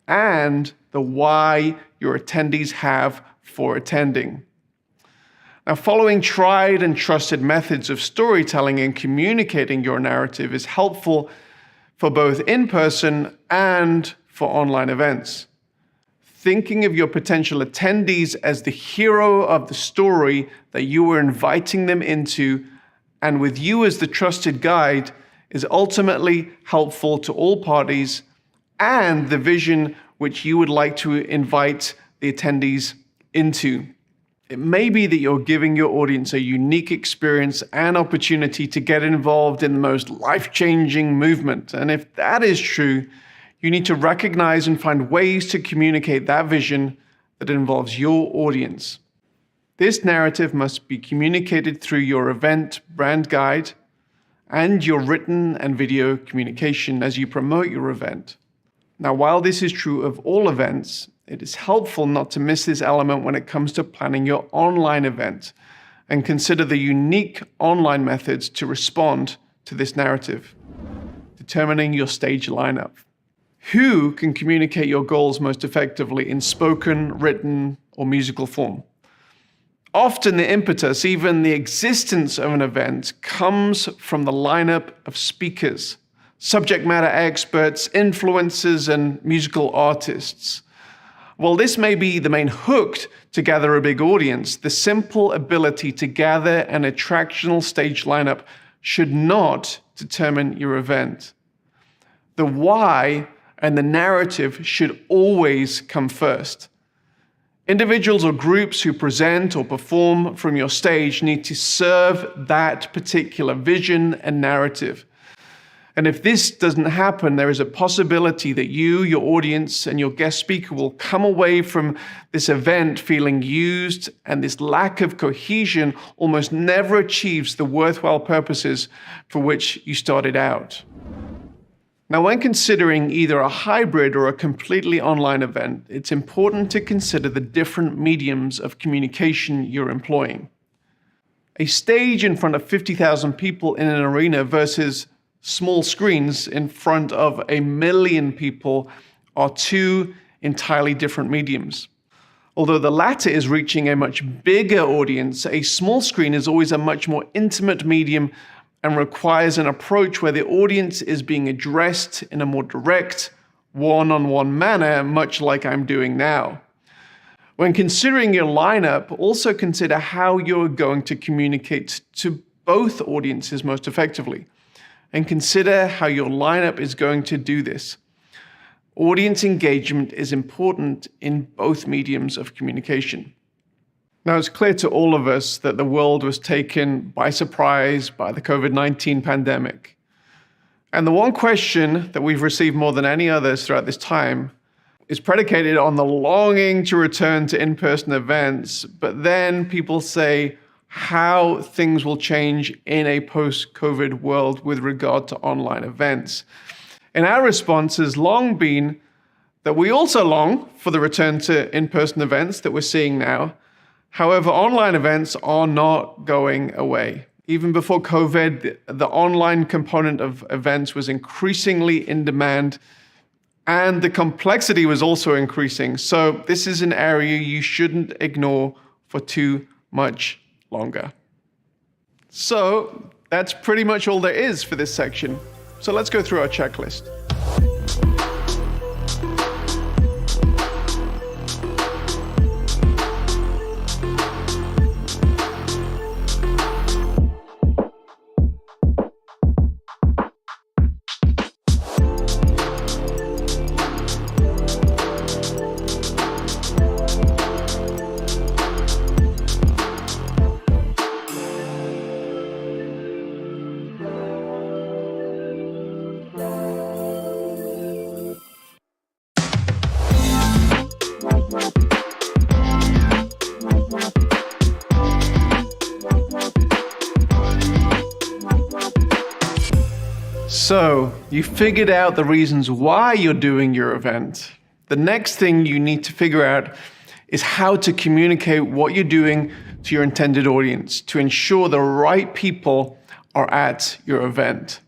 and the why your attendees have for attending. Now, following tried and trusted methods of storytelling and communicating your narrative is helpful for both in-person and for online events. Thinking of your potential attendees as the hero of the story that you are inviting them into, and with you as the trusted guide, is ultimately helpful to all parties and the vision which you would like to invite the attendees into. It may be that you're giving your audience a unique experience and opportunity to get involved in the most life-changing movement. And if that is true, you need to recognize and find ways to communicate that vision that involves your audience. This narrative must be communicated through your event brand guide and your written and video communication as you promote your event. Now, while this is true of all events, it is helpful not to miss this element when it comes to planning your online event, and consider the unique online methods to respond to this narrative. Determining your stage lineup. Who can communicate your goals most effectively in spoken, written, or musical form? Often the impetus, even the existence of an event, comes from the lineup of speakers, subject matter experts, influencers, and musical artists. While this may be the main hook to gather a big audience, the simple ability to gather an attractional stage lineup should not determine your event. The why and the narrative should always come first. Individuals or groups who present or perform from your stage need to serve that particular vision and narrative. And if this doesn't happen, there is a possibility that you, your audience, and your guest speaker will come away from this event feeling used, and this lack of cohesion almost never achieves the worthwhile purposes for which you started out. Now, when considering either a hybrid or a completely online event, it's important to consider the different mediums of communication you're employing. A stage in front of 50,000 people in an arena versus small screens in front of 1 million people are two entirely different mediums. Although the latter is reaching a much bigger audience, a small screen is always a much more intimate medium and requires an approach where the audience is being addressed in a more direct, one-on-one manner, much like I'm doing now. When considering your lineup, also consider how you're going to communicate to both audiences most effectively, and consider how your lineup is going to do this. Audience engagement is important in both mediums of communication. Now, it's clear to all of us that the world was taken by surprise by the COVID-19 pandemic. And the one question that we've received more than any others throughout this time is predicated on the longing to return to in-person events, but then people say how things will change in a post-COVID world with regard to online events. And our response has long been that we also long for the return to in-person events that we're seeing now. However, online events are not going away. Even before COVID, the online component of events was increasingly in demand, and the complexity was also increasing. So this is an area you shouldn't ignore for too much longer. So that's pretty much all there is for this section. So let's go through our checklist. So, you figured out the reasons why you're doing your event. The next thing you need to figure out is how to communicate what you're doing to your intended audience to ensure the right people are at your event.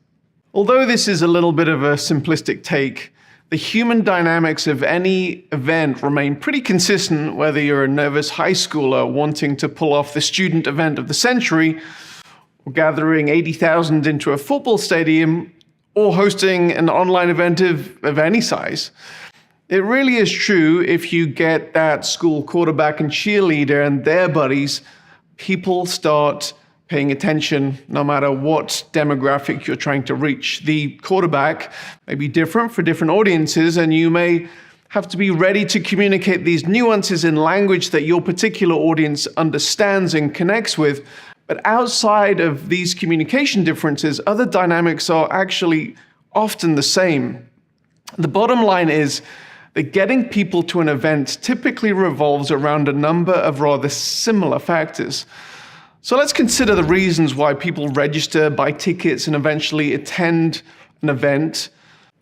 Although this is a little bit of a simplistic take, The human dynamics of any event remain pretty consistent, whether you're a nervous high schooler wanting to pull off the student event of the century, or gathering 80,000 into a football stadium, or hosting an online event of any size. It really is true if you get that school quarterback and cheerleader and their buddies, people start paying attention no matter what demographic you're trying to reach. The quarterback may be different for different audiences, and you may have to be ready to communicate these nuances in language that your particular audience understands and connects with. But outside of these communication differences, other dynamics are actually often the same. The bottom line is that getting people to an event typically revolves around a number of rather similar factors. So let's consider the reasons why people register, buy tickets, and eventually attend an event.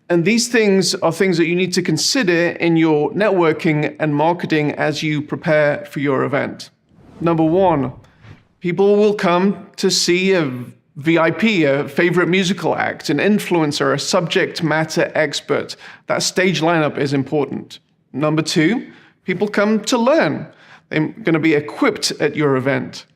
And these things are things that you need to consider in your networking and marketing as you prepare for your event. Number one, people will come to see a VIP, a favorite musical act, an influencer, a subject matter expert. That stage lineup is important. Number two, people come to learn. They're going to be equipped at your event.